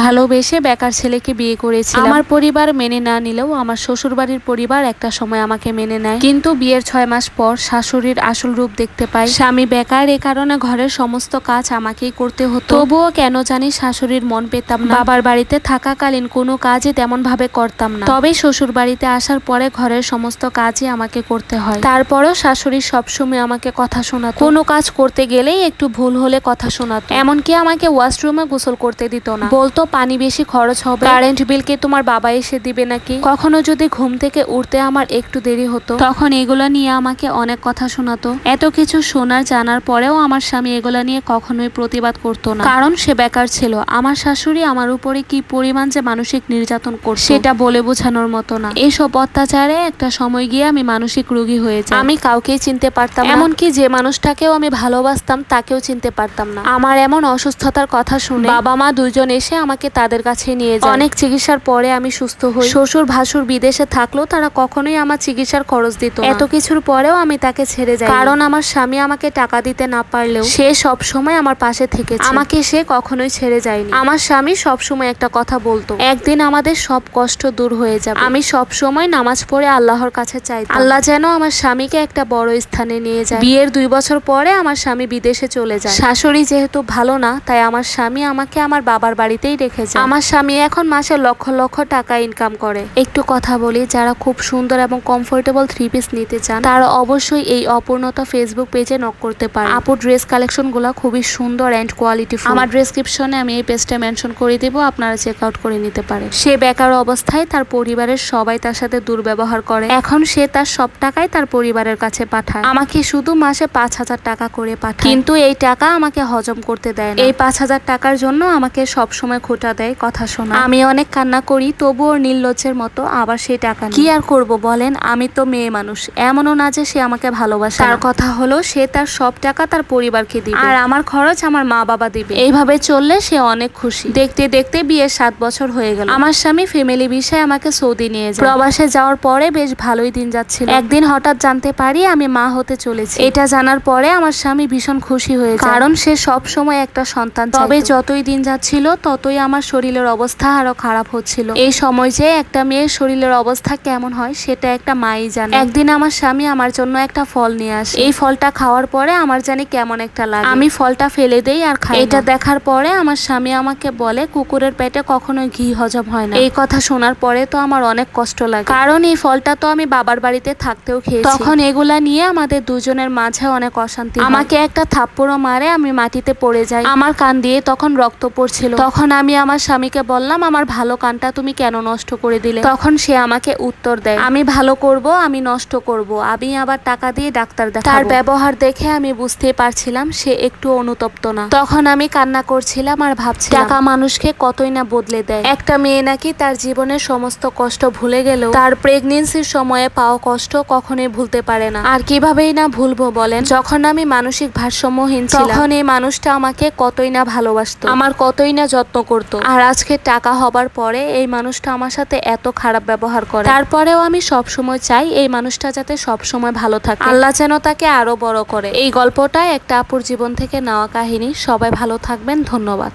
ভালোবেসে বেকার ছেলেকে বিয়ে করেছিলাম। আমার পরিবার মেনে না নিলেও আমার শ্বশুরবাড়ির পরিবার একটা সময় আমাকে মেনে নেয়, কিন্তু বিয়ের 6 মাস পর শাশুড়ির আসল রূপ দেখতে পাই। স্বামী বেকার, এ কারণে ঘরের সমস্ত কাজ আমাকেই করতে হতো। তবুও কেন জানি শাশুড়ির মন পেতাম না। বাবার বাড়িতে থাকাকালীন কোনো কাজই তেমন ভাবে করতাম না, তবে শ্বশুর বাড়িতে আসার পরে ঘরের সমস্ত কাজই আমাকে করতে হয়। তারপরও শাশুড়ি সবসময় আমাকে কথা শোনাতো, কোনো কাজ করতে গেলেই একটু ভুল হলে কথা শোনাতো। এমনকি আমাকে ওয়াশরুমে গোসল করতে দিত না, বলতো পানি বেশি খরচ হবে, কারেন্ট বিল কি তোমার বাবা এসে দিবে নাকি। কখনো যদি ঘুম থেকে উঠতে আমার একটু দেরি হতো, তখন এগুলো নিয়ে আমাকে অনেক কথা শোনাতো। এত কিছু শোনার জানার পরেও আমার স্বামী এগুলা নিয়ে কখনোই প্রতিবাদ করতো না, কারণ সে বেকার ছিল। আমার শাশুড়ি আমার উপরে কি পরিমাণ যে মানসিক নির্যাতন করতো সেটা বলে বোঝানোর মতো না। এসব অত্যাচারে একটা সময় গিয়ে আমি মানসিক রোগী হয়ে যাই। আমি কাউকেই চিনতে পারতাম না, এমনকি যে মানুষটাকেও আমি ভালোবাসতাম তাকেও চিনতে পারতাম না। আমার এমন অসুস্থতার কথা শুনে বাবা মা দুইজন এসে আমাকে তাদের কাছে নিয়ে যায়। অনেক চিকিৎসার পরে আমি সুস্থ হই। শ্বশুর ভাসুর বিদেশে থাকলেও তারা কখনোই আমার চিকিৎসার খরচ দিত না। এত কিছুর পরেও আমি তাকে ছেড়ে যাই, কারণ আমার স্বামী আমাকে টাকা দিতে না পারলেও সে সব সময় আমার পাশে থেকেছে, আমাকে সে কখনোই ছেড়ে যায়নি। আমার স্বামী সব সময় একটা কথা বলতো, একদিন আমাদের সব কষ্ট দূর হয়ে যাবে। আমি সব সময় নামাজ পড়ে আল্লাহর কাছে চাইতাম আল্লাহ যেন আমার স্বামীকে একটা বড় স্থানে নিয়ে যায়। বিয়ের 2 বছর পরে আমার স্বামী বিদেশে চলে যায়। শাশুড়ি যেহেতু ভালো না, তাই আমার স্বামী আমাকে আমার বাবার বাড়িতেই রেখে যায়। আমার স্বামী এখন মাসে লক্ষ লক্ষ টাকা ইনকাম করে। একটু কথা বলি, যারা খুব সুন্দর এবং কমফোর্টেবল 3 পিস নিতে চান তারা অবশ্যই এই অপূর্ণতা ফেসবুক পেজে নক করতে পারে। আপুর ড্রেস কালেকশন গুলা খুবই সুন্দর এন্ড কোয়ালিটিফুল। আমার ডেসক্রিপশনে আমি এই পেজটা মেনশন করে দেব, আপনারা চেক আউট করে নিতে পারেন। সে বেকার অবস্থায় তার পরিবারের সবাই তার সাথে দুর্ব্যবহার করে। এখন সে তার সব টাকাই তার পরিবারের কাছে পাঠায়। আমাকে শুধু মাসে 5,000 টাকা করে পাঠায়, কিন্তু এই টাকা আমাকে হজম করতে দেয় না। এই 5,000 টাকার জন্য আমাকে সব সময় খোঁটা দেয়, কথা শোনা। আমি অনেক কান্না করি, তবুও নির্লজ্জের মতো আবার সেই টাকা কি আর করব বলেন। আমি তো মেয়ে মানুষ, এমনও না যে সে আমাকে ভালোবাসে। তার কথা হলো সে তার সব টাকা তার পরিবারকে দিবে, আর আমার খরচ আমার মা বাবা দিবে। এইভাবে চললে সে অনেক খুশি। দেখতে দেখতে বিয়ের 7 বছর হয়ে গেল। আমার স্বামী ফ্যামিলি বিষয়ে আমাকে সৌদি নিয়ে যায়। প্রবাসে যাওয়ার পরে বেশ ভালোই দিন যাচ্ছিল। একদিন হঠাৎ জানতে পারি আমি মা হতে চলেছি। এটা জানার পরে আমার স্বামী ভীষণ খুশি হয়ে যায়, কারণ সে সব সময় একটা সন্তান চাইতো। তবে যতই দিন যাচ্ছিল ততই আমার শরীরের অবস্থা আরো খারাপ হচ্ছিল। এই সময় যে একটা মেয়ের শরীরের অবস্থা কেমন হয় সেটা একটা মাই জানে। একদিন আমার স্বামী আমার জন্য একটা ফল নিয়ে আসে। এই ফলটা খাওয়ার পরে আমার জানি কেমন একটা লাগে। আমি ফলটা ফেলে দেই আর খাই। এটা দেখার পরে আমার স্বামী আমাকে বলে কুকুরের পেটে কখনোই ঘি হজম হয় না। এই কথা শোনার পরে তো আমার অনেক কষ্ট লাগে, কারণ এই ফলটা তো আমি বাবার বাড়িতে থাকতেও খেয়েছি। তখন এগুলা নিয়ে আমাদের দুজনের মাঝে অনেক অশান্তি। আমাকে একটা থাপ্পড়ও মারে, আমি মাটিতে পড়ে যাই। আমার কান দিয়ে তখন রক্ত পড়ছিল। তখন আমি আমার স্বামীকে বললাম, আমার ভালো কানটা তুমি কেন নষ্ট করে দিলে? তখন সে আমাকে উত্তর দেয়, আমি ভালো করব, আমি নষ্ট করব, আমি আবার টাকা দিয়ে ডাক্তার দেখাবো। তার ব্যবহার দেখে আমি বুঝতে পারছিলাম সে একটু অনুতপ্ত না। তখন আমি কান্না করছিলাম আর ভাবছিলাম টাকা মানুষকে কতই না বদলে দেয়। একটা মেয়ে নাকি তার জীবনের সমস্ত কষ্ট ভুলে গেলেও তার প্রেগনেন্সির সময়ে পাওয়া কষ্ট কখনোই ভুলতে পারে না। আর কিভাবেই না ভুলবো বলেন? যখন আমি মানসিক ভারসাম্যহীন ছিলাম তখন এই মানুষটা আমাকে কতই না ভালোবাসতো, আমার কতই না যত্ন করতো। আর আজকে টাকা হবার পরে এই মানুষটা আমার সাথে এত খারাপ ব্যবহার করে। তারপরেও আমি সব সময় চাই এই মানুষটা যাতে সব সময় ভালো থাকে, আল্লাহ যেন তাকে আরো বড় করে। এই গল্পটা একটা আপুর জীবন থেকে নেওয়া কাহিনী। সবাই ভালো থাকবেন, ধন্যবাদ।